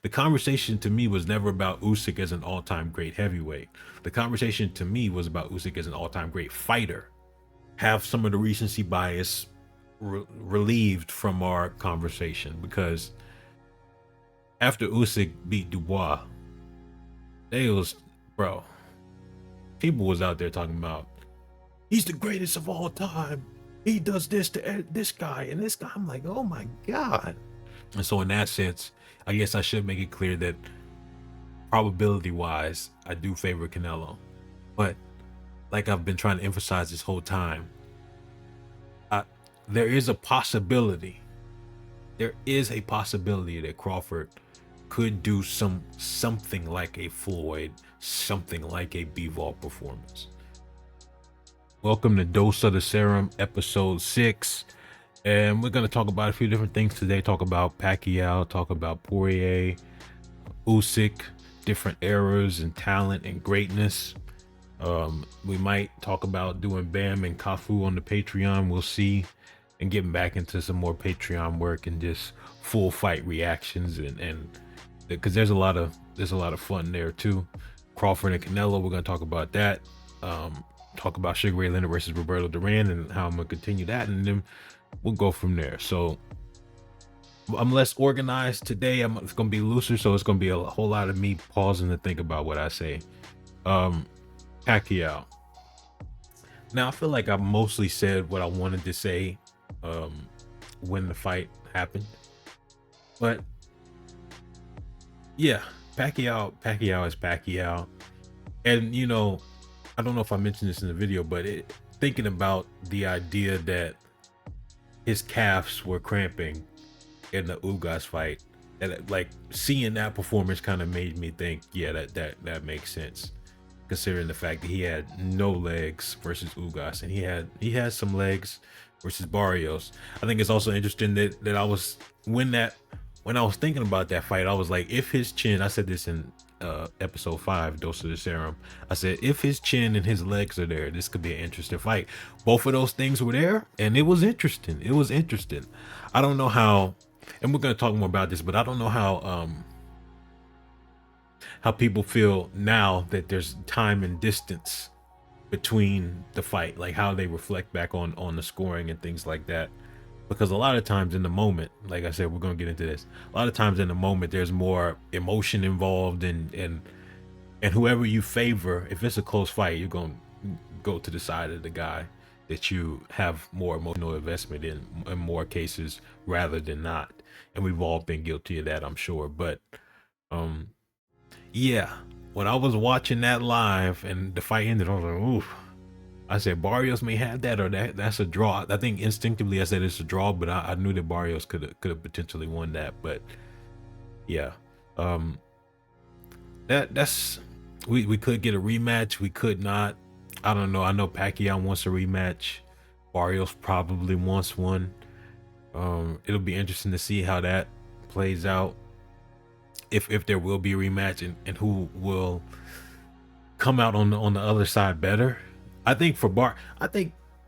The conversation to me was never about Usyk as an all-time great heavyweight. The conversation to me was about Usyk as an all-time great fighter. Have some of the recency bias relieved from our conversation, because after Usyk beat Dubois, they was, bro, people was out there talking about he's the greatest of all time. He does this to this guy and this guy. I'm like, oh my God. And so in that sense, I guess I should make it clear that probability wise, I do favor Canelo. But like I've been trying to emphasize this whole time, there is a possibility. There is a possibility that Crawford could do something like a Floyd, something like a Bivol performance. Welcome to Dose of the Serum, episode 6. And we're going to talk about a few different things today. Talk about Pacquiao, talk about Poirier, Usyk, different eras and talent and greatness. We might talk about doing Bam and Kafu on the Patreon. We'll see. And getting back into some more Patreon work and just full fight reactions, and because there's a lot of fun there too. Crawford and Canelo, we're going to talk about that. Talk about Sugar Ray Leonard versus Roberto Duran and how I'm going to continue that, and then we'll go from there. So I'm less organized today. It's going to be looser, so it's going to be a whole lot of me pausing to think about what I say. Pacquiao. Now, I feel like I mostly said what I wanted to say when the fight happened, but yeah, Pacquiao is Pacquiao. And you know, I don't know if I mentioned this in the video, but thinking about the idea that his calves were cramping in the Ugas fight, and like seeing that performance kind of made me think, yeah, that makes sense, considering the fact that he had no legs versus Ugas, and he had some legs versus Barrios. I think it's also interesting that I was when I was thinking about that fight, I was like, if his chin, I said this in episode 5, Dose of the Serum, I said if his chin and his legs are there, this could be an interesting fight. Both of those things were there, and it was interesting. I don't know how, and we're going to talk more about this, but I don't know how people feel now that there's time and distance between the fight, like how they reflect back on the scoring and things like that. Because a lot of times in the moment, like I said, we're going to get into this, a lot of times in the moment there's more emotion involved, and whoever you favor, if it's a close fight, you're going to go to the side of the guy that you have more emotional investment in more cases rather than not. And we've all been guilty of that, I'm sure. But yeah, when I was watching that live and the fight ended, I was like, oof. I said Barrios may have that, or that's a draw. I think instinctively I said it's a draw, but I knew that Barrios could have potentially won that. But yeah, that's we could get a rematch. We could not. I don't know. I know Pacquiao wants a rematch. Barrios probably wants one. It'll be interesting to see how that plays out. If there will be a rematch, and who will come out on the other side better. I think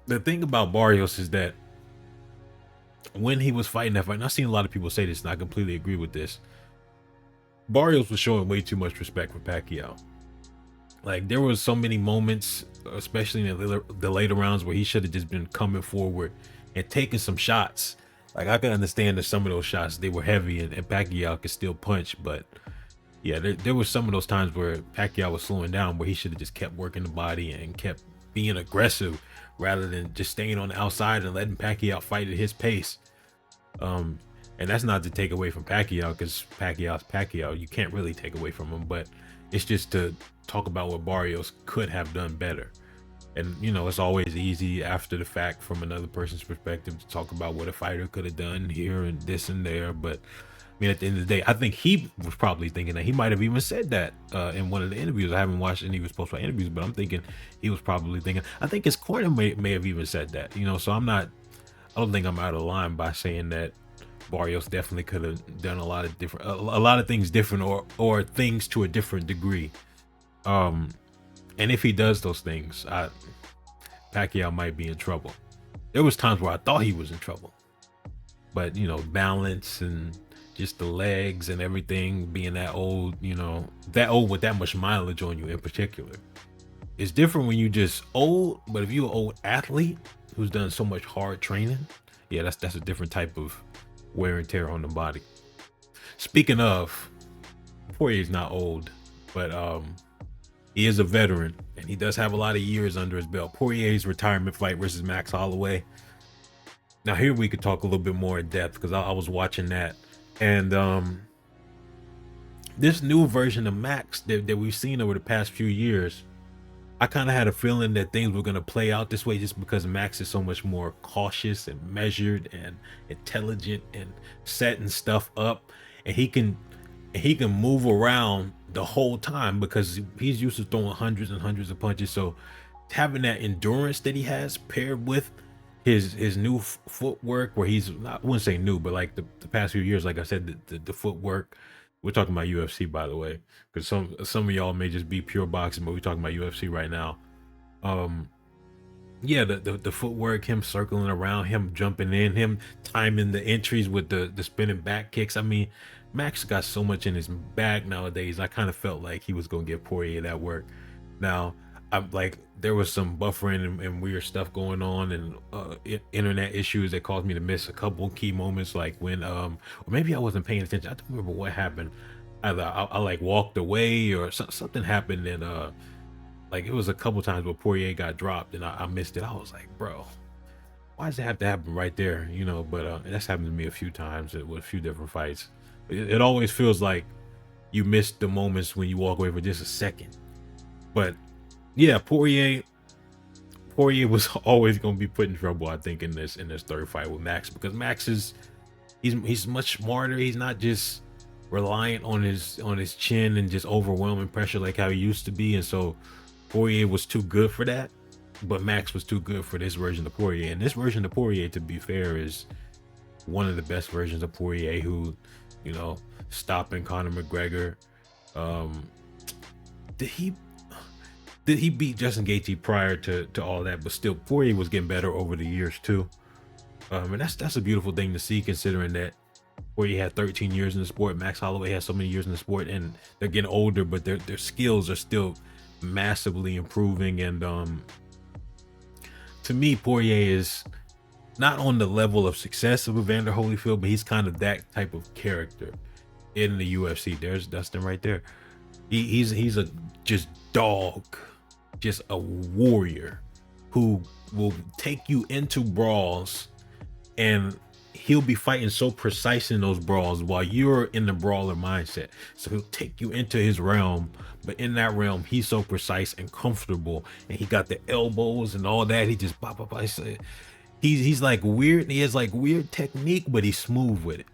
the thing about Barrios is that when he was fighting that fight, and I've seen a lot of people say this, and I completely agree with this, Barrios was showing way too much respect for Pacquiao. Like, there was so many moments, especially in the later rounds, where he should have just been coming forward and taking some shots. Like, I can understand that some of those shots, they were heavy, and Pacquiao could still punch, but yeah, there was some of those times where Pacquiao was slowing down, where he should have just kept working the body and kept being aggressive rather than just staying on the outside and letting Pacquiao fight at his pace. And that's not to take away from Pacquiao, because Pacquiao's Pacquiao. You can't really take away from him, but it's just to talk about what Barrios could have done better. And you know, it's always easy after the fact from another person's perspective to talk about what a fighter could have done here and this and there, but I mean, at the end of the day, I think he was probably thinking that. He might have even said that in one of the interviews. I haven't watched any of his post-fight interviews, but I'm thinking he was probably thinking. I think his corner may have even said that. You know, so I don't think I'm out of line by saying that Barrios definitely could have done a lot of things different, or things to a different degree. And if he does those things, Pacquiao might be in trouble. There was times where I thought he was in trouble, but you know, balance and just the legs and everything being that old, you know, that old with that much mileage on you in particular. It's different when you just old, but if you're an old athlete who's done so much hard training, yeah, that's a different type of wear and tear on the body. Speaking of, Poirier's not old, but he is a veteran and he does have a lot of years under his belt. Poirier's retirement fight versus Max Holloway. Now here we could talk a little bit more in depth because I was watching that, and this new version of Max that we've seen over the past few years, I kind of had a feeling that things were going to play out this way just because Max is so much more cautious and measured and intelligent and setting stuff up, and he can move around the whole time because he's used to throwing hundreds and hundreds of punches. So having that endurance that he has paired with his new footwork, where he's not, I wouldn't say new, but like the past few years, like I said, the footwork. We're talking about UFC, by the way, because some of y'all may just be pure boxing, but we're talking about UFC right now. Um, yeah, the footwork, him circling around, him jumping in, him timing the entries with the spinning back kicks. I mean, Max got so much in his bag nowadays. I kind of felt like he was gonna give Poirier that work. Now, I'm like, there was some buffering and weird stuff going on, and internet issues that caused me to miss a couple key moments, like when or maybe I wasn't paying attention. I don't remember what happened. Either I like walked away or something happened, and like it was a couple times where Poirier got dropped and I missed it. I was like, bro, why does it have to happen right there? You know, but that's happened to me a few times with a few different fights. It always feels like you missed the moments when you walk away for just a second. But yeah, Poirier was always going to be put in trouble, I think, in this third fight with Max, because Max is he's much smarter. He's not just reliant on his chin and just overwhelming pressure like how he used to be, and so Poirier was too good for that, but Max was too good for this version of Poirier. And this version of Poirier, to be fair, is one of the best versions of Poirier, who, you know, stopping Conor McGregor. Um, did he beat Justin Gaethje prior to all that? But still, Poirier was getting better over the years too. And that's a beautiful thing to see, considering that Poirier had 13 years in the sport. Max Holloway has so many years in the sport, and they're getting older, but their skills are still massively improving. And to me, Poirier is not on the level of success of Evander Holyfield, but he's kind of that type of character in the UFC. There's Dustin right there. He's a just dog, just a warrior who will take you into brawls, and he'll be fighting so precise in those brawls while you're in the brawler mindset. So he'll take you into his realm, but in that realm, he's so precise and comfortable, and he got the elbows and all that. He just pop. He's like weird. He has like weird technique, but he's smooth with it.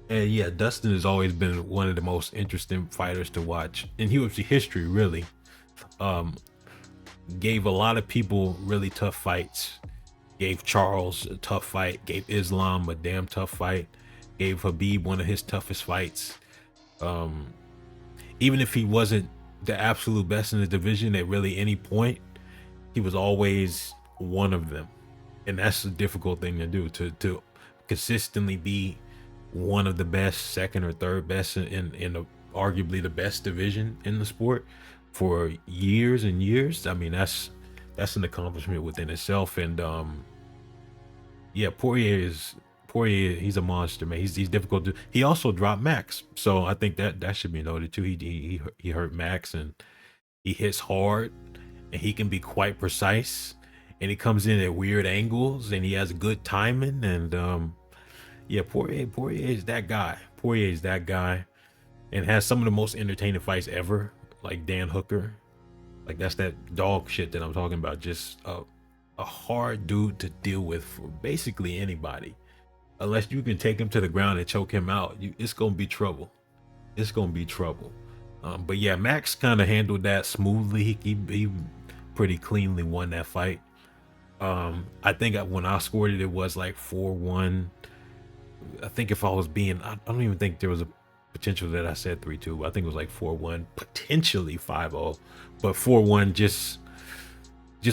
And yeah, Dustin has always been one of the most interesting fighters to watch in UFC history, really. Gave a lot of people really tough fights. Gave Charles a tough fight. Gave Islam a damn tough fight. Gave Habib one of his toughest fights. Even if he wasn't the absolute best in the division at really any point, he was always one of them. And that's a difficult thing to do, to consistently be one of the best, second or third best in arguably the best division in the sport for years and years. I mean, that's an accomplishment within itself. And yeah, Poirier, he's a monster, man. He's difficult to. He also dropped Max, so I think that should be noted too. He hurt Max, and he hits hard, and he can be quite precise, and he comes in at weird angles, and he has good timing. And yeah, Poirier is that guy. Poirier is that guy, and has some of the most entertaining fights ever, like Dan Hooker. Like, that's that dog shit that I'm talking about. Just a hard dude to deal with for basically anybody. Unless you can take him to the ground and choke him out, it's gonna be trouble. It's gonna be trouble. But yeah, Max kind of handled that smoothly. He pretty cleanly won that fight. I think when I scored it, it was like 4-1. I think if I was being, I don't even think there was a potential that I said 3-2. I think it was like 4-1, potentially 5-0, but 4-1 just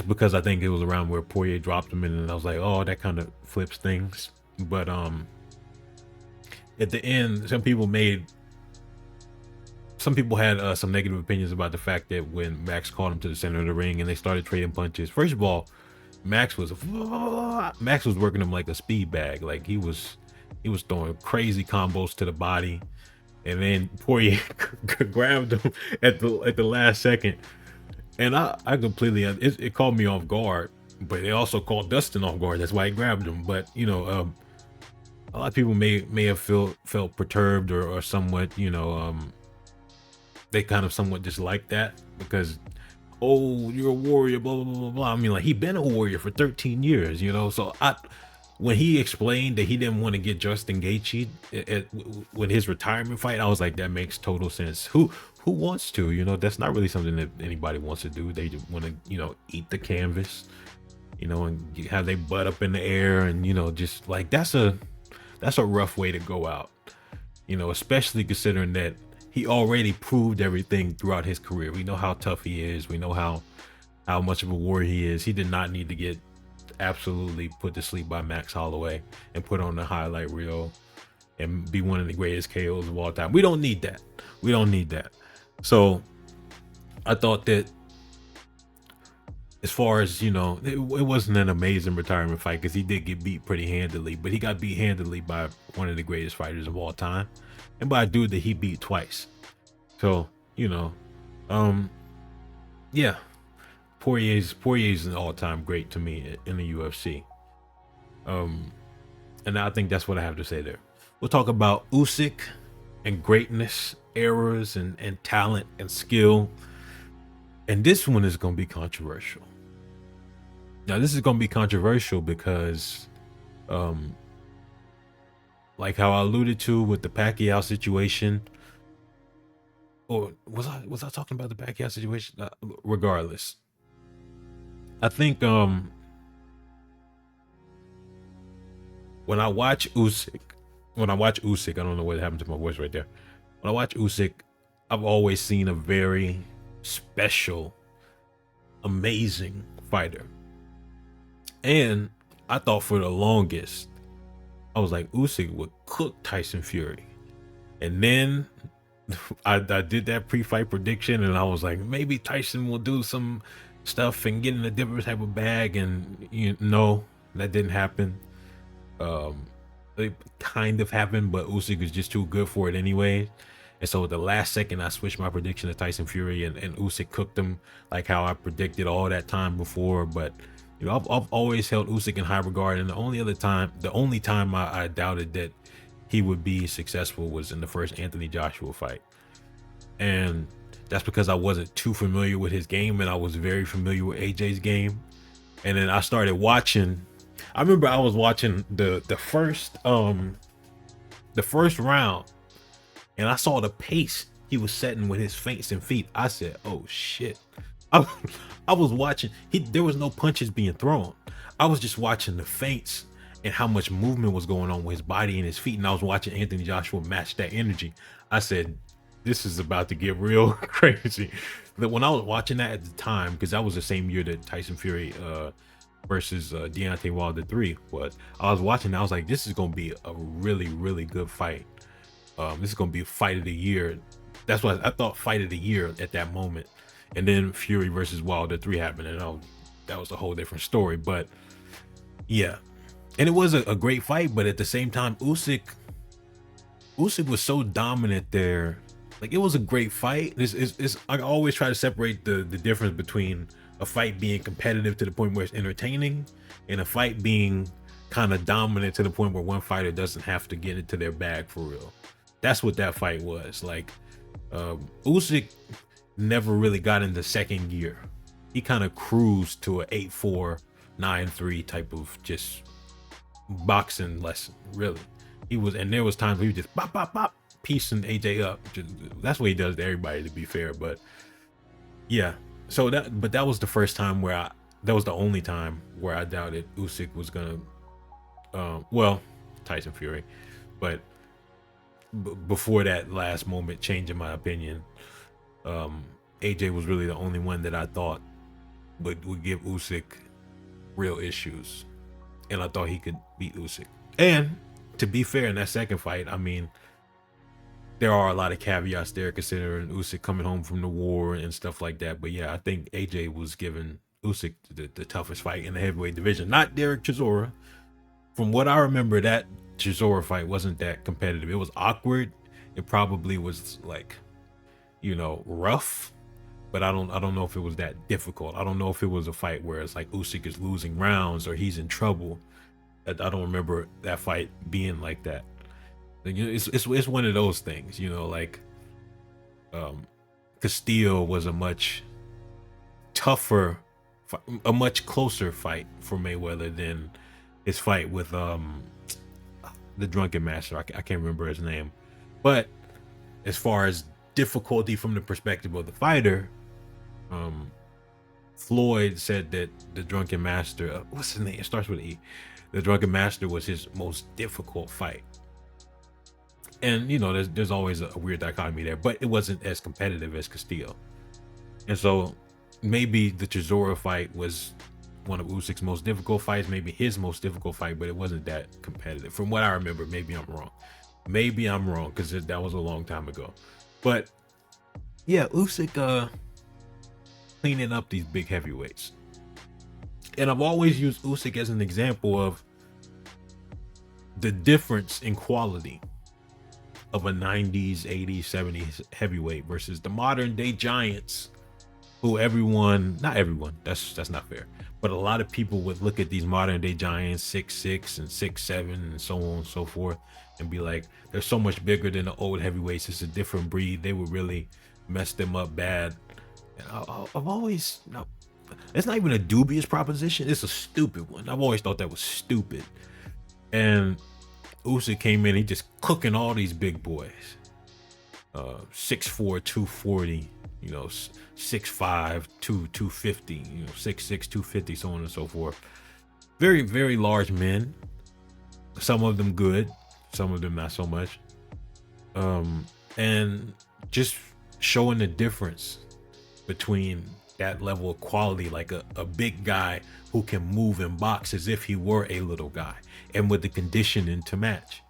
because I think it was around where Poirier dropped him in, and I was like, oh, that kind of flips things. But at the end, some people had some negative opinions about the fact that when Max called him to the center of the ring and they started trading punches. First of all, Max was working him like a speed bag. Like he was throwing crazy combos to the body, and then Poirier grabbed him at the last second. And I completely it caught me off guard, but it also caught Dustin off guard. That's why he grabbed him. But a lot of people may have felt perturbed or somewhat, they kind of somewhat dislike that because, oh, you're a warrior, blah blah blah blah blah. I mean, like, he been a warrior for 13 years, So when he explained that he didn't want to get Justin Gaethje with his retirement fight, I was like, that makes total sense. Who wants to? That's not really something that anybody wants to do. They just want to, eat the canvas, and have their butt up in the air, and just like that's a rough way to go out. Especially considering that he already proved everything throughout his career. We know how tough he is. We know how much of a warrior he is. He did not need to get absolutely put to sleep by Max Holloway and put on the highlight reel and be one of the greatest KOs of all time. We don't need that. We don't need that. So I thought that, as far as it wasn't an amazing retirement fight because he did get beat pretty handily, but he got beat handily by one of the greatest fighters of all time, and by a dude that he beat twice. So yeah, Poirier's an all-time great to me in the UFC. And I think that's what I have to say there. We'll talk about Usyk and greatness, errors, and talent and skill. And this one is going to be controversial. Now, this is going to be controversial because, like how I alluded to with the Pacquiao situation, or was I talking about the Pacquiao situation? Regardless, I think when I watch Usyk, I don't know what happened to my voice right there. When I watch Usyk, I've always seen a very special, amazing fighter. And I thought for the longest, I was like, Usyk would cook Tyson Fury. And then I did that pre-fight prediction, and I was like, maybe Tyson will do some stuff and get in a different type of bag. And no, that didn't happen. It kind of happened, but Usyk was just too good for it anyway. And so at the last second, I switched my prediction to Tyson Fury, and Usyk cooked him like how I predicted all that time before. But I've always held Usyk in high regard, and the only time I doubted that he would be successful was in the first Anthony Joshua fight. And that's because I wasn't too familiar with his game, and I was very familiar with AJ's game. And then I started watching. I remember I was watching the first round, and I saw the pace he was setting with his feints and feet. I said, oh shit. I was watching, there was no punches being thrown. I was just watching the feints and how much movement was going on with his body and his feet, and I was watching Anthony Joshua match that energy. I said, this is about to get real crazy. But when I was watching that at the time, because that was the same year that Tyson Fury versus Deontay Wilder 3 was, I was watching, I was like, this is going to be a really, really good fight. This is going to be a fight of the year. That's what I thought, fight of the year at that moment. And then Fury versus Wilder 3 happened, and that was a whole different story. But yeah, and it was a great fight. But at the same time, Usyk was so dominant there. Like, it was a great fight. I always try to separate the difference between a fight being competitive to the point where it's entertaining, and a fight being kind of dominant to the point where one fighter doesn't have to get into their bag for real. That's what that fight was. Like, Usyk never really got into second gear. He kind of cruised to an 8-4, 9-3 type of just boxing lesson, really. And there was times where he was just pop, pop, pop, piecing AJ up. That's what he does to everybody, to be fair. But yeah, so that was the first time that was the only time where I doubted Usyk was gonna, Tyson Fury. But before that last moment change in my opinion, AJ was really the only one that I thought would give Usyk real issues, and I thought he could beat Usyk. And to be fair, in that second fight, I mean, there are a lot of caveats there considering Usyk coming home from the war and stuff like that. But yeah, I think AJ was giving Usyk the toughest fight in the heavyweight division, not Derek Chisora. From what I remember, that Chisora fight wasn't that competitive. It was awkward. It probably was like, rough, but I don't know if it was that difficult. I don't know if it was a fight where it's like Usyk is losing rounds or he's in trouble. I don't remember that fight being like that. It's one of those things, like Castillo was a much tougher, a much closer fight for Mayweather than his fight with the Drunken Master. I can't remember his name, but as far as difficulty from the perspective of the fighter, Floyd said that the Drunken Master, what's his name? It starts with E. The Drunken Master was his most difficult fight. And there's always a weird dichotomy there, but it wasn't as competitive as Castillo. And so maybe the Chisora fight was one of Usyk's most difficult fights, maybe his most difficult fight, but it wasn't that competitive. From what I remember, maybe I'm wrong. Maybe I'm wrong because that was a long time ago. But yeah, Usyk cleaning up these big heavyweights. And I've always used Usyk as an example of the difference in quality of a 90s, 80s, 70s heavyweight versus the modern day giants who not everyone, that's not fair, but a lot of people would look at these modern day giants 6'6" and 6'7" and so on and so forth and be like, they're so much bigger than the old heavyweights, it's a different breed, they would really mess them up bad. And I've always, it's not even a dubious proposition, it's a stupid one. I've always thought that was stupid. And Usyk came in, he just cooking all these big boys. 6'4", 240, 6'5", 250, 6'6", 250, so on and so forth. Very, very large men. Some of them good, some of them not so much. And just showing the difference between that level of quality, like a big guy who can move and box as if he were a little guy, and with the conditioning to match.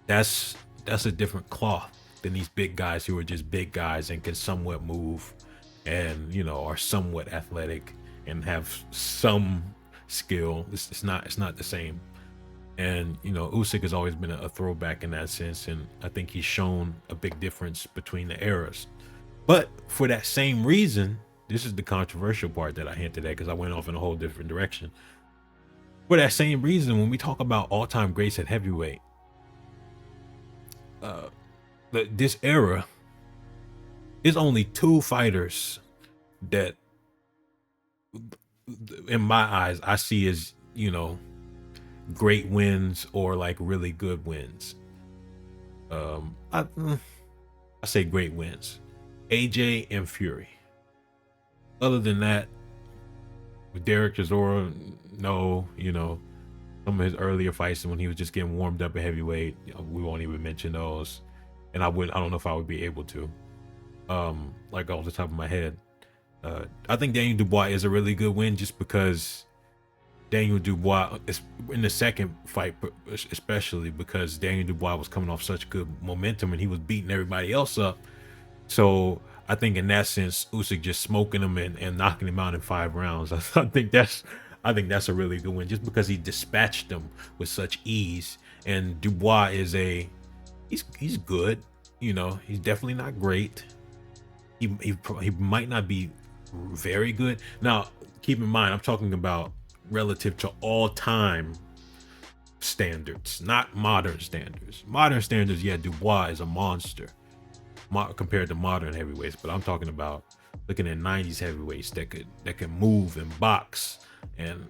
That's a different cloth than these big guys who are just big guys and can somewhat move and are somewhat athletic and have some skill. It's not the same. And Usyk has always been a throwback in that sense, and I think he's shown a big difference between the eras. But for that same reason, this is the controversial part that I hinted at because I went off in a whole different direction. For that same reason, when we talk about all-time greats at heavyweight, this era is only two fighters that, in my eyes, I see as great wins or like really good wins. I say great wins: AJ and Fury. Other than that, with Derek Chisora, no, some of his earlier fights when he was just getting warmed up at heavyweight, we won't even mention those. And I don't know if I would be able to, like off the top of my head. I think Daniel Dubois is a really good win just because Daniel Dubois is in the second fight, especially because Daniel Dubois was coming off such good momentum and he was beating everybody else up. So I think in that sense, Usyk just smoking him and knocking him out in 5 rounds. I think that's a really good win just because he dispatched them with such ease. And Dubois is he's good, he's definitely not great. He might not be very good. Now, keep in mind, I'm talking about relative to all-time standards, not modern standards. Modern standards, yeah, Dubois is a monster compared to modern heavyweights, but I'm talking about looking at 90s heavyweights that can move and box and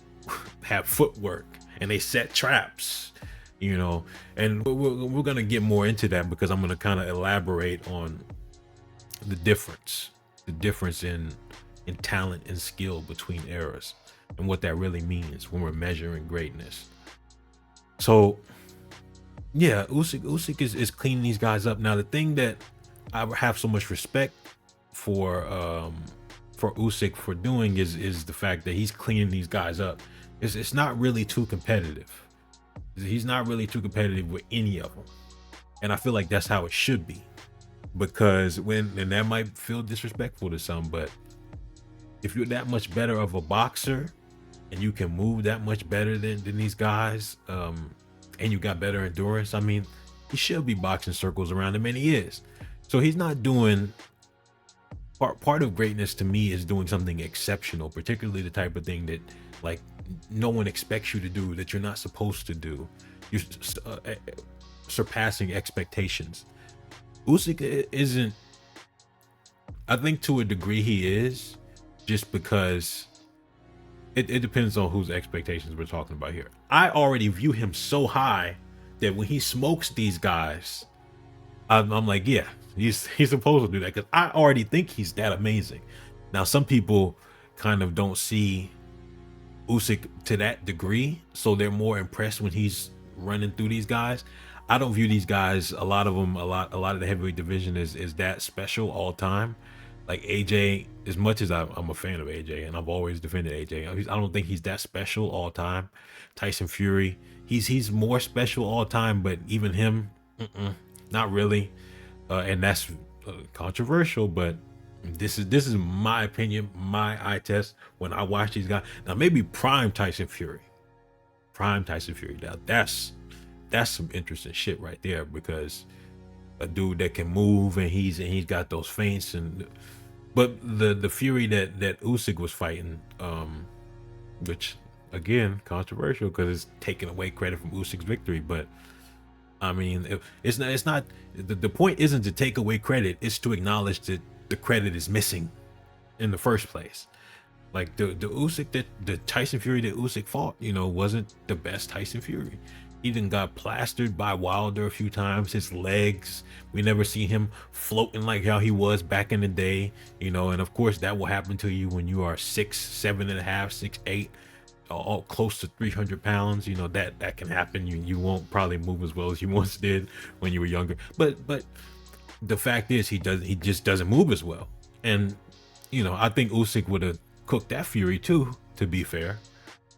have footwork and they set traps, and we're gonna get more into that because I'm gonna kind of elaborate on the difference in talent and skill between eras and what that really means when we're measuring greatness. So yeah, Usyk is cleaning these guys up. Now, the thing that I have so much respect for Usyk for doing is the fact that he's cleaning these guys up. It's not really too competitive. He's not really too competitive with any of them, and I feel like that's how it should be. Because and that might feel disrespectful to some, but if you're that much better of a boxer and you can move that much better than these guys, and you got better endurance, I mean, he should be boxing circles around him, and he is. So he's not doing part of greatness to me is doing something exceptional, particularly the type of thing that like no one expects you to do, that you're not supposed to do. You're surpassing expectations. Usyk isn't. I think to a degree he is, just because it depends on whose expectations we're talking about here. I already view him so high that when he smokes these guys, I'm like, yeah, he's supposed to do that, because I already think he's that amazing. Now, some people kind of don't see Usyk to that degree, so they're more impressed when he's running through these guys. I don't view these guys, a lot of them, a lot of the heavyweight division is that special all time. Like AJ, as much as I'm a fan of AJ and I've always defended AJ, I don't think he's that special all time. Tyson Fury, he's more special all time, but even him, not really. And that's controversial, but this is my opinion, my eye test when I watch these guys. Now maybe prime Tyson Fury. Now that's some interesting shit right there, because a dude that can move and he's got those feints, and but the Fury that Usyk was fighting, which again controversial because it's taking away credit from Usyk's victory, but I mean it's not the point isn't to take away credit, it's to acknowledge that the credit is missing in the first place. Like the Usyk the Tyson Fury that Usyk fought, wasn't the best Tyson Fury. He then got plastered by Wilder a few times. His legs, we never see him floating like how he was back in the day, and of course that will happen to you when you are 6'7.5", 6'8", all close to 300 pounds. That can happen. You won't probably move as well as you once did when you were younger. But the fact is he just doesn't move as well. And I think Usyk would have cooked that Fury too, to be fair,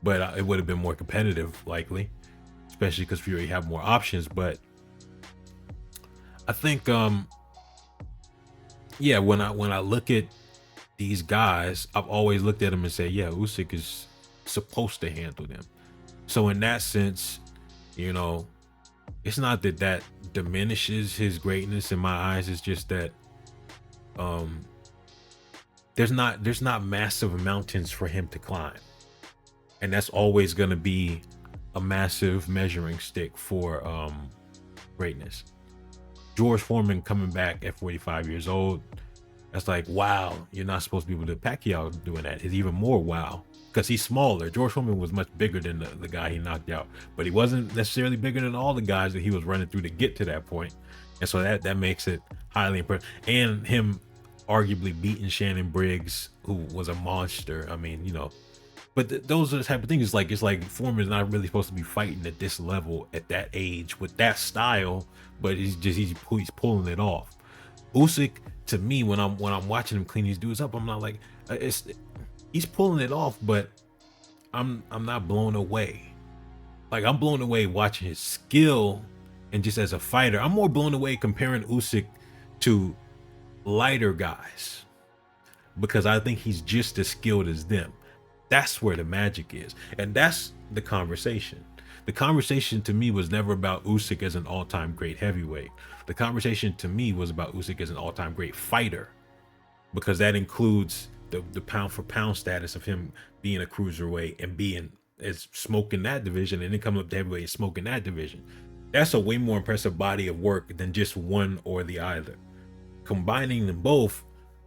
but it would have been more competitive likely, especially because Fury have more options. But I think yeah, when I look at these guys, I've always looked at them and say, yeah, Usyk is supposed to handle them. So in that sense, it's not that diminishes his greatness in my eyes. It's just that there's not massive mountains for him to climb, and that's always going to be a massive measuring stick for greatness. George Foreman coming back at 45 years old, that's like, wow, you're not supposed to be able to. Pacquiao doing that is even more wow, because he's smaller. George Foreman was much bigger than the guy he knocked out, but he wasn't necessarily bigger than all the guys that he was running through to get to that point. And so that makes it highly impressive. And him arguably beating Shannon Briggs, who was a monster. I mean, but those are the type of things. It's like Foreman's not really supposed to be fighting at this level at that age with that style, but he's pulling it off. Usyk, to me, when I'm watching him clean these dudes up, I'm not like, he's pulling it off, but I'm not blown away. Like, I'm blown away watching his skill, and just as a fighter, I'm more blown away comparing Usyk to lighter guys, because I think he's just as skilled as them. That's where the magic is, and that's the conversation. The conversation to me was never about Usyk as an all-time great heavyweight. The conversation to me was about Usyk as an all-time great fighter, because that includes the pound for pound status of him being a cruiserweight and being as smoking that division, and then coming up to heavyweight and smoking that division. That's a way more impressive body of work than just one or the other. Combining them both,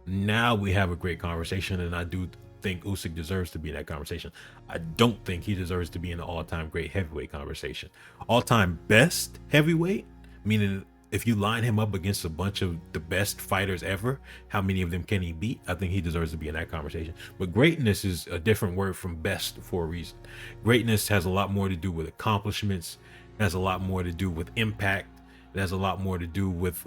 now we have a great conversation, and I do think Usyk deserves to be in that conversation. I don't think he deserves to be in the all-time great heavyweight conversation. All-time best heavyweight, meaning if you line him up against a bunch of the best fighters ever, how many of them can he beat? I think he deserves to be in that conversation. But greatness is a different word from best for a reason. Greatness has a lot more to do with accomplishments. It has a lot more to do with impact. It has a lot more to do with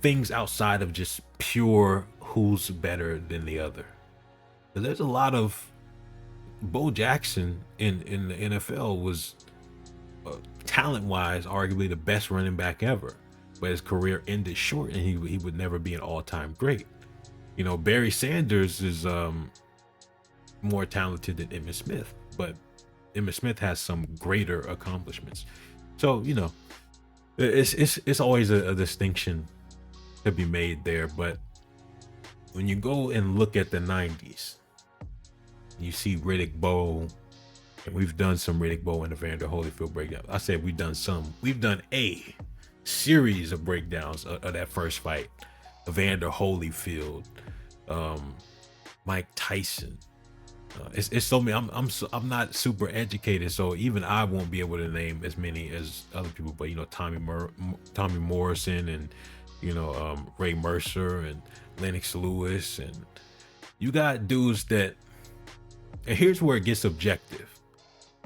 things outside of just pure who's better than the other. There's a lot of Bo Jackson in the NFL was talent-wise, arguably the best running back ever. But his career ended short, and he would never be an all-time great. You know, Barry Sanders is more talented than Emmitt Smith, but Emmitt Smith has some greater accomplishments. So you know, it's always a distinction to be made there. But when you go and look at the '90s, you see Riddick Bowe, and we've done some Riddick Bowe and Evander Holyfield breakdown. I said we've done some. We've done a series of breakdowns of that first fight. Evander Holyfield, Mike Tyson. It's so many. I'm not super educated, so even I won't be able to name as many as other people. But you know, Tommy Morrison, and you know, Ray Mercer and Lennox Lewis, and you got dudes that. And here's where it gets subjective,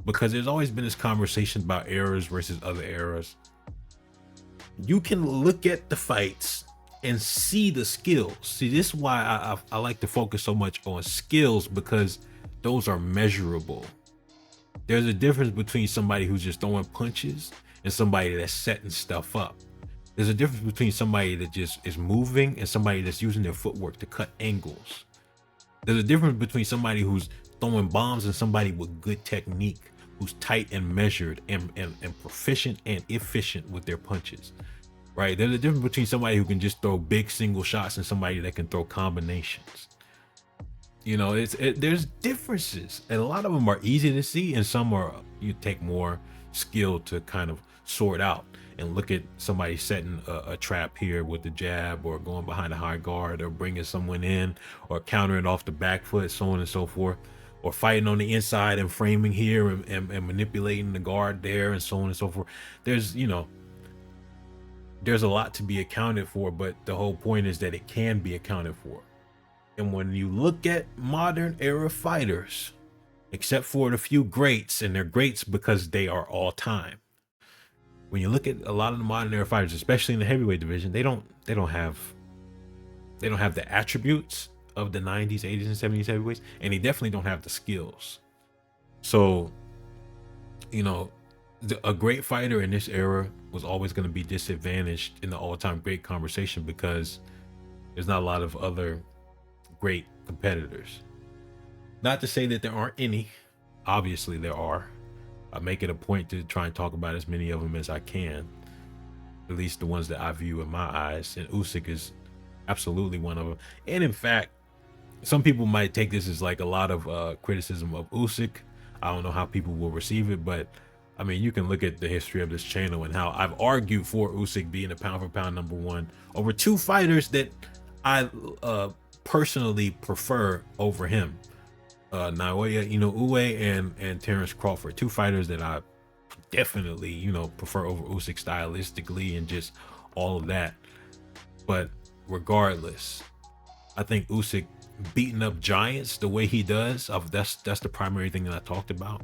because there's always been this conversation about eras versus other eras. You can look at the fights and see the skills. See, this is why I like to focus so much on skills, because those are measurable. There's a difference between somebody who's just throwing punches and somebody that's setting stuff up. There's a difference between somebody that just is moving and somebody that's using their footwork to cut angles. There's a difference between somebody who's throwing bombs and somebody with good technique, who's tight and measured and proficient and efficient with their punches. Right? There's a difference between somebody who can just throw big single shots and somebody that can throw combinations. You know, there's differences, and a lot of them are easy to see, and some are you take more skill to kind of sort out and look at somebody setting a trap here with the jab, or going behind a high guard, or bringing someone in, or countering off the back foot, so on and so forth, or fighting on the inside and framing here and manipulating the guard there, and so on and so forth. There's, you know, there's a lot to be accounted for, but the whole point is that it can be accounted for. And when you look at modern era fighters, except for the few greats, and they're greats because they are all time. When you look at a lot of the modern era fighters, especially in the heavyweight division, they don't have the attributes of the 90s, 80s, and 70s heavyweights, and they definitely don't have the skills. So, you know, a great fighter in this era was always going to be disadvantaged in the all-time great conversation, because there's not a lot of other great competitors. Not to say that there aren't any. Obviously there are. I make it a point to try and talk about as many of them as I can, at least the ones that I view in my eyes, and Usyk is absolutely one of them. And in fact, some people might take this as like a lot of criticism of Usyk. I don't know how people will receive it, but I mean, you can look at the history of this channel and how I've argued for Usyk being a pound for pound #1 over two fighters that I personally prefer over him. Naoya Inoue and Terrence Crawford, two fighters that I definitely, you know, prefer over Usyk stylistically and just all of that. But regardless, I think Usyk beating up giants the way he does, that's the primary thing that I talked about.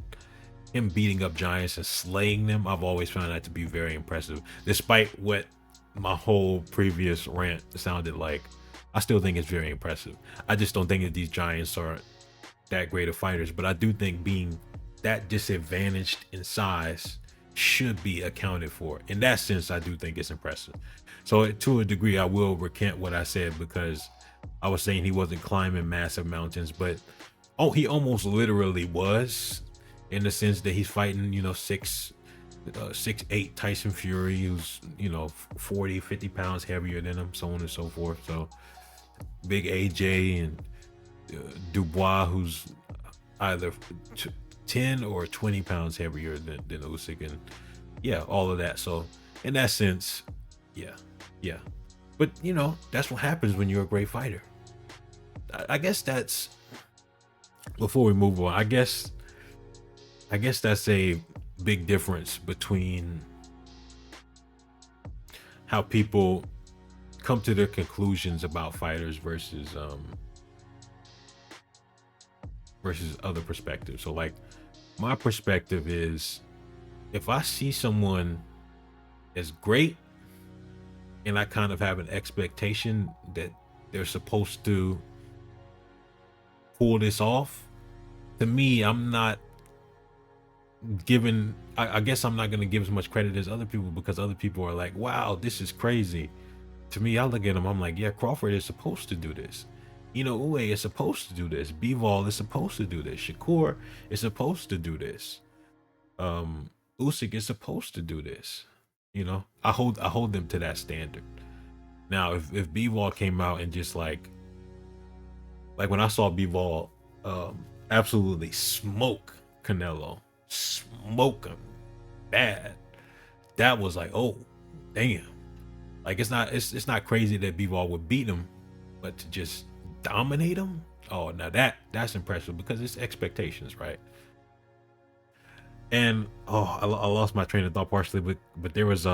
Him beating up giants and slaying them, I've always found that to be very impressive. Despite what my whole previous rant sounded like, I still think it's very impressive. I just don't think that these giants are that great of fighters, but I do think being that disadvantaged in size should be accounted for. In that sense, I do think it's impressive. So to a degree, I will recant what I said, because I was saying he wasn't climbing massive mountains, but he almost literally was, in the sense that he's fighting, you know, 6'8" Tyson Fury, who's, you know, 40-50 pounds heavier than him, so on and so forth. So big AJ and Dubois, who's either 10 or 20 pounds heavier than Usyk, and yeah, all of that. So in that sense, yeah. But you know, that's what happens when you're a great fighter. I guess that's, before we move on, I guess that's a big difference between how people come to their conclusions about fighters versus other perspectives. So like, my perspective is, if I see someone as great and I kind of have an expectation that they're supposed to pull this off, to me, I'm not given, I guess I'm not gonna give as much credit as other people, because other people are like, wow, this is crazy. To me, I look at him, I'm like, yeah, Crawford is supposed to do this. Uwe is supposed to do this. Bivol is supposed to do this. Shakur is supposed to do this. Usyk is supposed to do this. I hold them to that standard. Now, if Bivol came out and just like when I saw Bivol absolutely smoke Canelo, smoke him bad, that was like, oh, damn. Like it's not crazy that Bivol would beat him, but to just dominate him, oh, now that's impressive, because it's expectations, right? And I lost my train of thought partially, but there was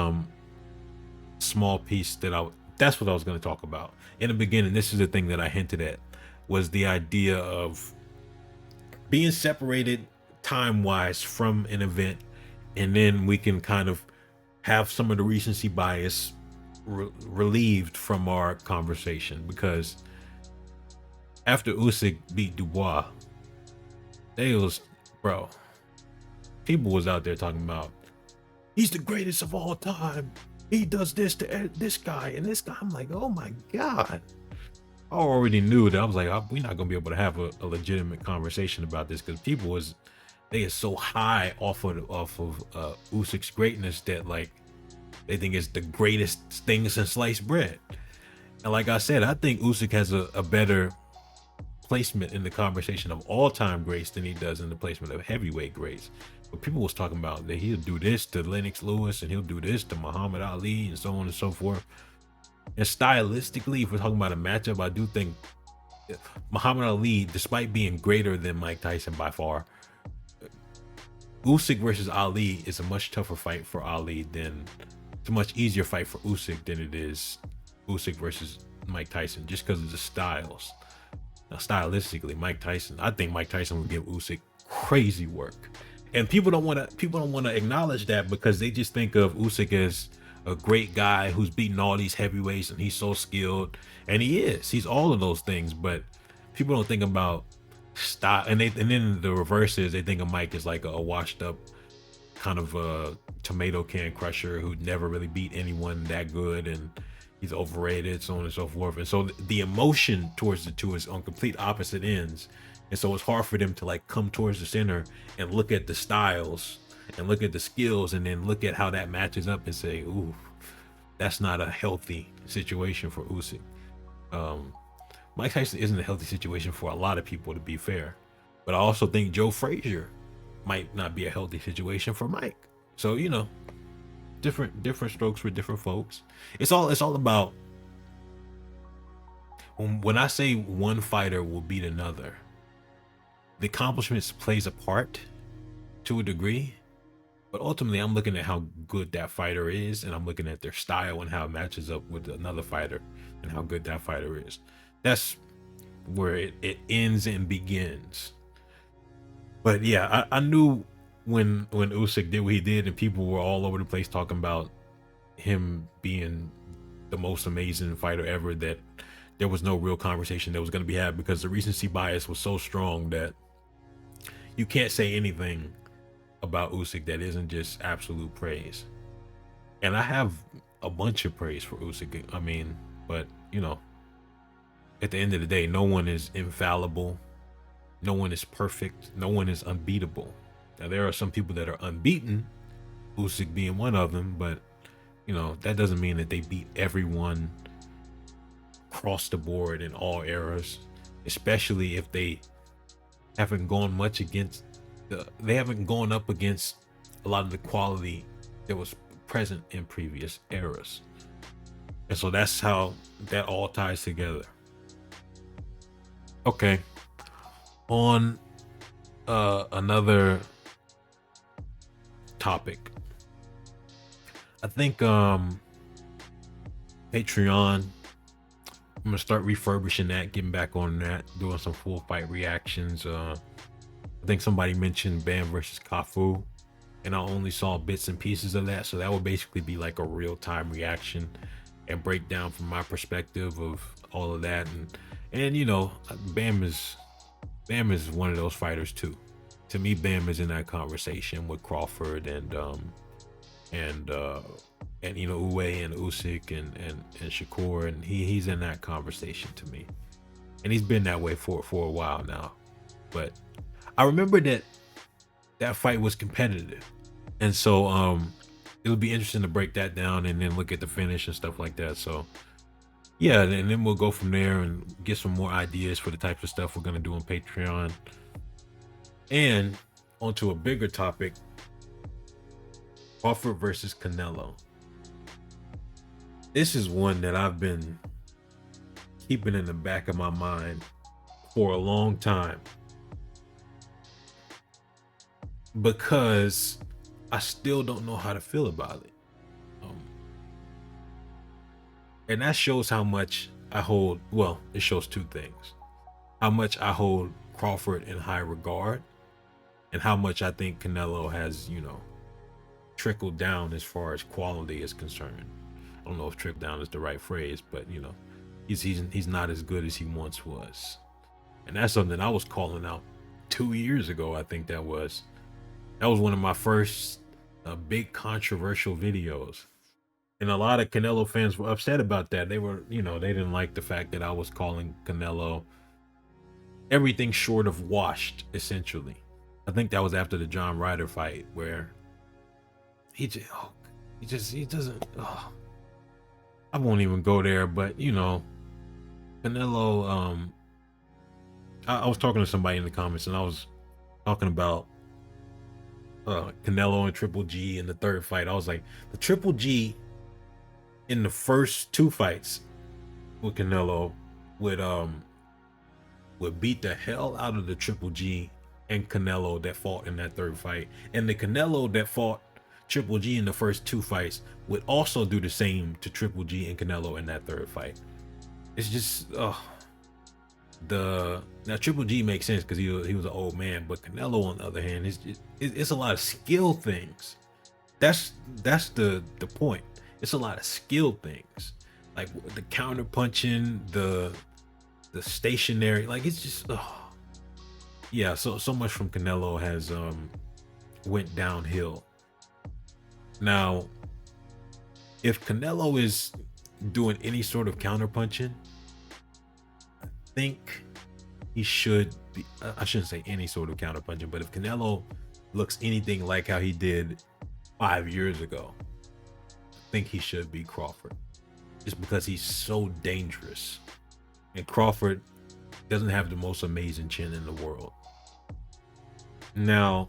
small piece that's what I was going to talk about in the beginning. This is the thing that I hinted at, was the idea of being separated time wise from an event, and then we can kind of have some of the recency bias relieved from our conversation, because after Usyk beat Dubois, people was out there talking about, he's the greatest of all time. He does this to this guy and this guy. I'm like, oh my God. I already knew that. I was like, we're not gonna be able to have a legitimate conversation about this, because they are so high off of Usyk's greatness that like they think it's the greatest thing since sliced bread. And like I said, I think Usyk has a better placement in the conversation of all-time greats than he does in the placement of heavyweight greats. But people was talking about that he'll do this to Lennox Lewis and he'll do this to Muhammad Ali and so on and so forth. And stylistically, if we're talking about a matchup, I do think Muhammad Ali, despite being greater than Mike Tyson by far, Usyk versus Ali is a much tougher fight for Ali it's a much easier fight for Usyk than it is Usyk versus Mike Tyson, just because of the styles. Now, stylistically, I think Mike Tyson would give Usyk crazy work. And people don't want to acknowledge that, because they just think of Usyk as a great guy who's beaten all these heavyweights and he's so skilled, and he's all of those things, but people don't think about style. And then the reverse is, they think of Mike as like a washed up kind of a tomato can crusher who never really beat anyone that good, and he's overrated, so on and so forth. And so the emotion towards the two is on complete opposite ends. And so it's hard for them to like come towards the center and look at the styles and look at the skills and then look at how that matches up and say, ooh, that's not a healthy situation for Usyk. Mike Tyson isn't a healthy situation for a lot of people, to be fair. But I also think Joe Frazier might not be a healthy situation for Mike. So, different strokes for different folks. It's all about, when I say one fighter will beat another, the accomplishments plays a part to a degree, but ultimately I'm looking at how good that fighter is, and I'm looking at their style and how it matches up with another fighter and how good that fighter is. That's where it ends and begins. But yeah, I knew when Usyk did what he did, and people were all over the place talking about him being the most amazing fighter ever, that there was no real conversation that was going to be had, because the recency bias was so strong that you can't say anything about Usyk that isn't just absolute praise. And I have a bunch of praise for Usyk. I mean, but at the end of the day, no one is infallible. No one is perfect. No one is unbeatable. Now, there are some people that are unbeaten, Usyk being one of them, but that doesn't mean that they beat everyone across the board in all eras, especially if they haven't gone up against a lot of the quality that was present in previous eras. And so that's how that all ties together. Okay. On another topic, I think Patreon, I'm gonna start refurbishing that, getting back on that, doing some full fight reactions. I think somebody mentioned Bam versus Cafu, and I only saw bits and pieces of that, so that would basically be like a real-time reaction and breakdown from my perspective of all of that. And Bam is one of those fighters too. To me, Bam is in that conversation with Crawford and you know, Uwe and Usyk and Shakur, and he's in that conversation to me, and he's been that way for a while now. But I remember that fight was competitive, and so it'll be interesting to break that down and then look at the finish and stuff like that. So yeah, and then we'll go from there and get some more ideas for the types of stuff we're gonna do on Patreon. And onto a bigger topic, Crawford versus Canelo. This is one that I've been keeping in the back of my mind for a long time, because I still don't know how to feel about it. And that shows how much I hold, well, it shows two things: how much I hold Crawford in high regard, and how much I think Canelo has, you know, trickled down as far as quality is concerned. I don't know if trickle down is the right phrase, but you know, he's not as good as he once was. And that's something I was calling out 2 years ago. I think that was one of my first big controversial videos. And a lot of Canelo fans were upset about that. They were, you know, they didn't like the fact that I was calling Canelo everything short of washed, essentially. I think that was after the John Ryder fight, where he doesn't. Oh, I won't even go there, but you know, Canelo. I was talking to somebody in the comments, and I was talking about Canelo and Triple G in the third fight. I was like, the Triple G in the first two fights with Canelo would beat the hell out of the Triple G and Canelo that fought in that third fight, and the Canelo that fought Triple G in the first two fights would also do the same to Triple G and Canelo in that third fight. It's just now Triple G makes sense because he was an old man, but Canelo on the other hand, it's a lot of skill things. That's the point. It's a lot of skill things, like the counter punching, the stationary, like it's just yeah. So much from Canelo has went downhill. Now, if Canelo is doing any sort of counter punching, I think he should be. I shouldn't say any sort of counter punching, but if Canelo looks anything like how he did 5 years ago, I think he should be Crawford, just because he's so dangerous. And Crawford doesn't have the most amazing chin in the world. Now,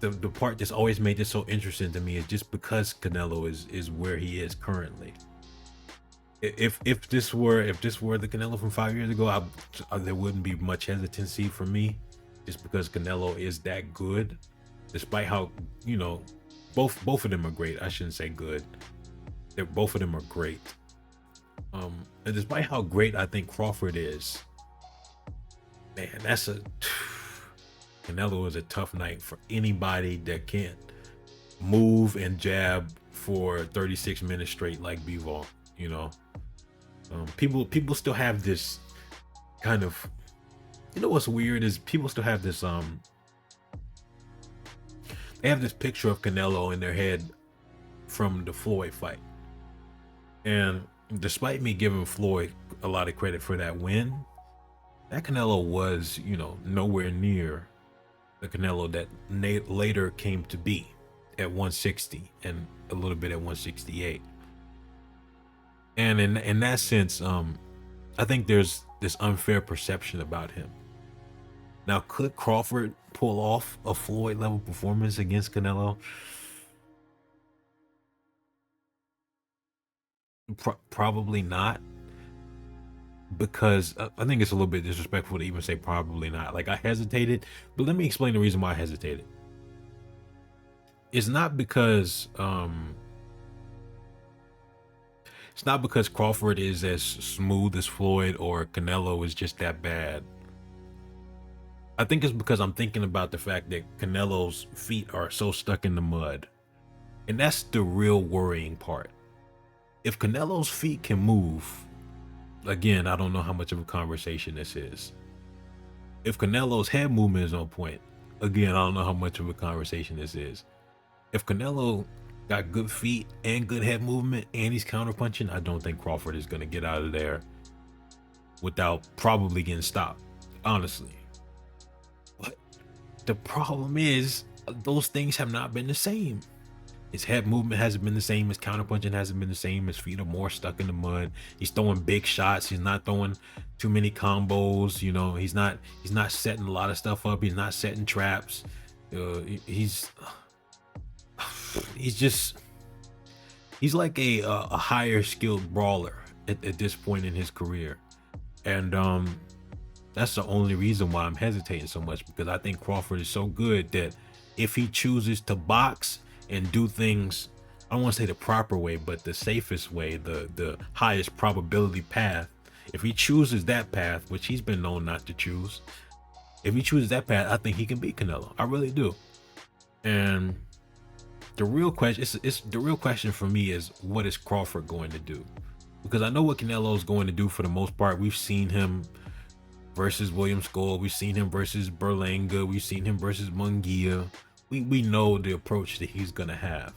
the part that's always made this so interesting to me is just because Canelo is where he is currently. If this were the Canelo from 5 years ago, there wouldn't be much hesitancy for me, just because Canelo is that good. Despite how, you know, both of them are great. I shouldn't say good. Both of them are great. And despite how great I think Crawford is, man, Canelo is a tough night for anybody that can't move and jab for 36 minutes straight like Bivol. You know, people still have this kind of, you know, what's weird is people still have this they have this picture of Canelo in their head from the Floyd fight. And despite me giving Floyd a lot of credit for that win, that Canelo was, you know, nowhere near the Canelo that later came to be at 160 and a little bit at 168. And in that sense, I think there's this unfair perception about him. Now, could Crawford pull off a Floyd level performance against Canelo? Probably not, because I think it's a little bit disrespectful to even say probably not. Like, I hesitated, but let me explain the reason why I hesitated. It's not because Crawford is as smooth as Floyd or Canelo is just that bad. I think it's because I'm thinking about the fact that Canelo's feet are so stuck in the mud, and that's the real worrying part. If Canelo's feet can move, again, I don't know how much of a conversation this is, If Canelo's head movement is on point, again, I don't know how much of a conversation this is. If Canelo got good feet and good head movement and he's counterpunching, I don't think Crawford is going to get out of there without probably getting stopped, honestly. But the problem is, those things have not been the same. His head movement hasn't been the same. His counterpunching hasn't been the same. His feet are more stuck in the mud. He's throwing big shots. He's not throwing too many combos. You know, he's not setting a lot of stuff up. He's not setting traps. He's just like a higher skilled brawler at this point in his career, and that's the only reason why I'm hesitating so much, because I think Crawford is so good that if he chooses to box and do things, I don't want to say the proper way, but the safest way, the highest probability path, if he chooses that path, which he's been known not to choose, if he chooses that path, I think he can beat Canelo. I really do. And the real question for me is, what is Crawford going to do? Because I know what Canelo is going to do for the most part. We've seen him versus William Skull. We've seen him versus Berlanga. We've seen him versus Munguia. We know the approach that he's going to have.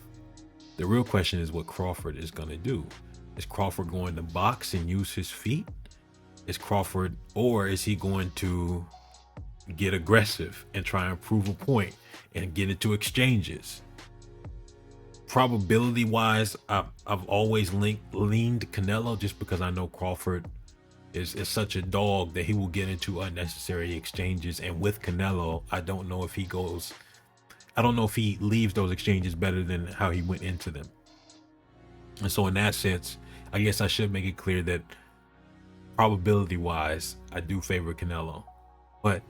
The real question is what Crawford is going to do. Is Crawford going to box and use his feet? Or is he going to get aggressive and try and prove a point and get into exchanges? Probability wise, I've always leaned Canelo, just because I know Crawford is such a dog that he will get into unnecessary exchanges. And with Canelo, I don't know if he leaves those exchanges better than how he went into them. And so in that sense, I guess I should make it clear that probability wise, I do favor Canelo. But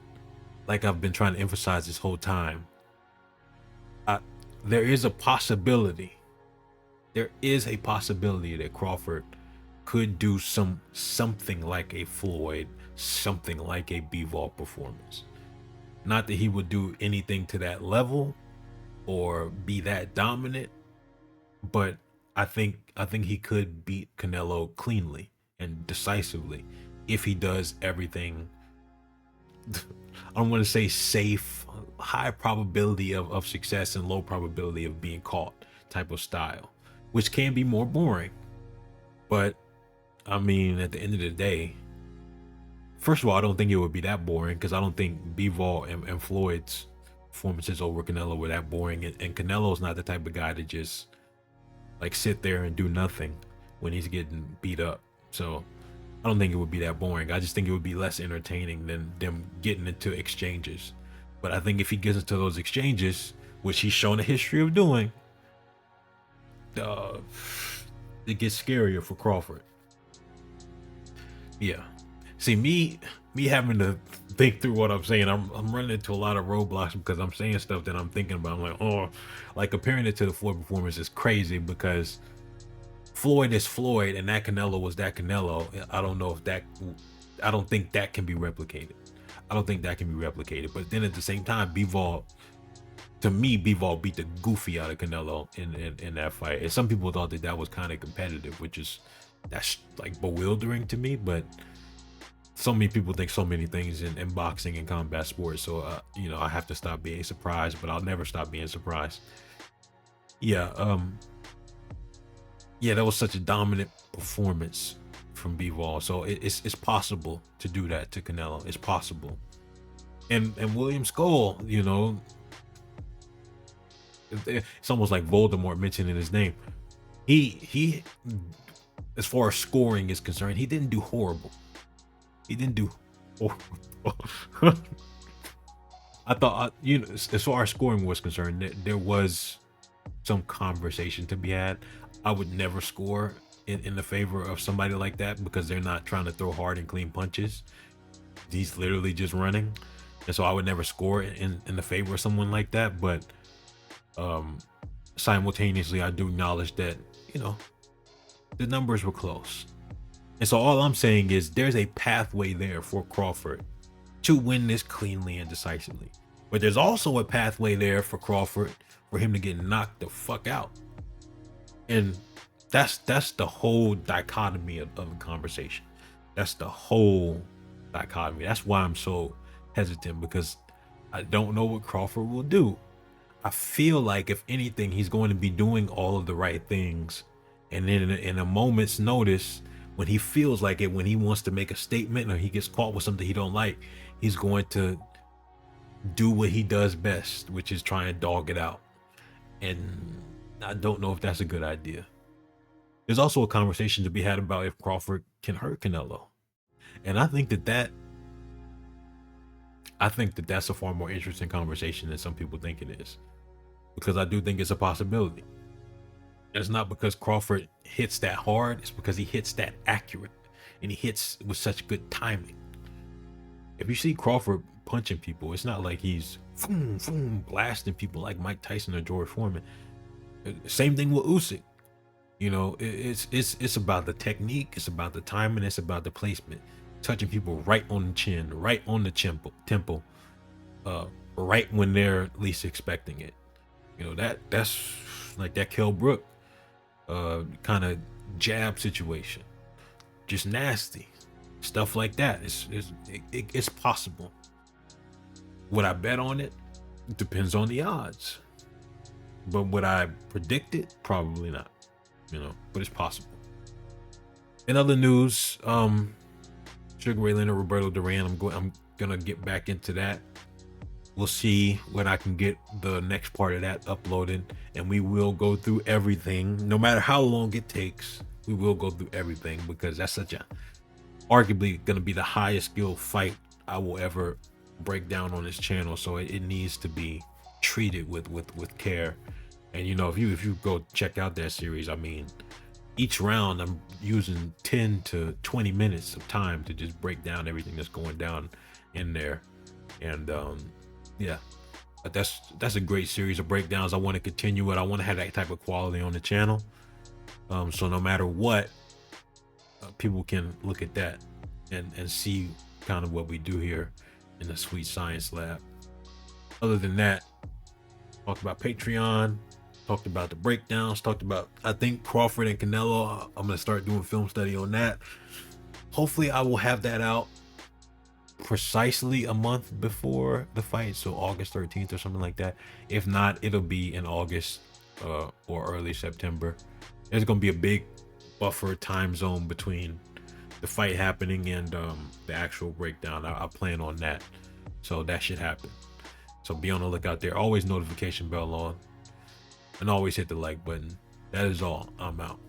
like I've been trying to emphasize this whole time, there is a possibility that Crawford could do something like a Floyd, something like a Bivol performance. Not that he would do anything to that level or be that dominant, but I think he could beat Canelo cleanly and decisively if he does everything. I don't want to say safe, high probability of success and low probability of being caught type of style, which can be more boring. But I mean, at the end of the day, first of all, I don't think it would be that boring, because I don't think Bivol and Floyd's performances over Canelo were that boring. And Canelo's not the type of guy to just like sit there and do nothing when he's getting beat up. So I don't think it would be that boring. I just think it would be less entertaining than them getting into exchanges. But I think if he gets into those exchanges, which he's shown a history of doing, it gets scarier for Crawford. Yeah. See, me having to think through what I'm saying, I'm running into a lot of roadblocks because I'm saying stuff that I'm thinking about. I'm like, oh, like comparing it to the Floyd performance is crazy, because Floyd is Floyd and that Canelo was that Canelo. I don't think that can be replicated. But then at the same time, Bivol beat the goofy out of Canelo in that fight. And some people thought that was kind of competitive, that's like bewildering to me. But so many people think so many things in boxing and combat sports. So, I have to stop being surprised, but I'll never stop being surprised. Yeah. That was such a dominant performance from Bivol. So it's possible to do that to Canelo. It's possible. And William Skull, it's almost like Voldemort mentioning his name. He, as far as scoring is concerned, he didn't do horrible. I thought, as far as scoring was concerned, there was some conversation to be had. I would never score in the favor of somebody like that, because they're not trying to throw hard and clean punches. He's literally just running. And so I would never score in the favor of someone like that. But simultaneously, I do acknowledge that, the numbers were close. And so all I'm saying is there's a pathway there for Crawford to win this cleanly and decisively. But there's also a pathway there for Crawford for him to get knocked the fuck out. And that's the whole dichotomy of the conversation. That's the whole dichotomy. That's why I'm so hesitant because I don't know what Crawford will do. I feel like if anything, he's going to be doing all of the right things, and then in a moment's notice, when he feels like it, when he wants to make a statement or he gets caught with something he don't like, he's going to do what he does best, which is try and dog it out. And I don't know if that's a good idea. There's also a conversation to be had about if Crawford can hurt Canelo, and I think that's a far more interesting conversation than some people think it is, because I do think it's a possibility. It's not because Crawford hits that hard, it's because he hits that accurate and he hits with such good timing. If you see Crawford punching people, it's not like he's blasting people like Mike Tyson or George Foreman. Same thing with Usyk. You know, it's about the technique, it's about the timing, it's about the placement, touching people right on the chin, right on the temple, right when they're least expecting it. You know, that's like that Kell Brook kind of jab situation, just nasty stuff like that. It's possible. Would I bet on it? Depends on the odds. But would I predict it? Probably not. You know, but it's possible. In other news, Sugar Ray Leonard, Roberto Duran, I'm gonna get back into that. We'll see when I can get the next part of that uploaded, and we will go through everything, no matter how long it takes. We will go through everything because that's such a arguably gonna be the highest skill fight I will ever break down on this channel. So it needs to be treated with care. And you know, if you go check out that series, I mean, each round I'm using 10 to 20 minutes of time to just break down everything that's going down in there. And yeah, but that's a great series of breakdowns. I want to continue it. I want to have that type of quality on the channel. So no matter what, people can look at that and see kind of what we do here in the Sweet Science Lab. Other than that, talked about Patreon, talked about the breakdowns, talked about, I think, Crawford and Canelo. I'm gonna start doing film study on that. Hopefully I will have that out precisely a month before the fight, so August 13th or something like that. If not, it'll be in August or early September. There's gonna be a big buffer time zone between the fight happening and the actual breakdown. I plan on that, so that should happen. So be on the lookout there. Always notification bell on, and always hit the like button. That is all. I'm out.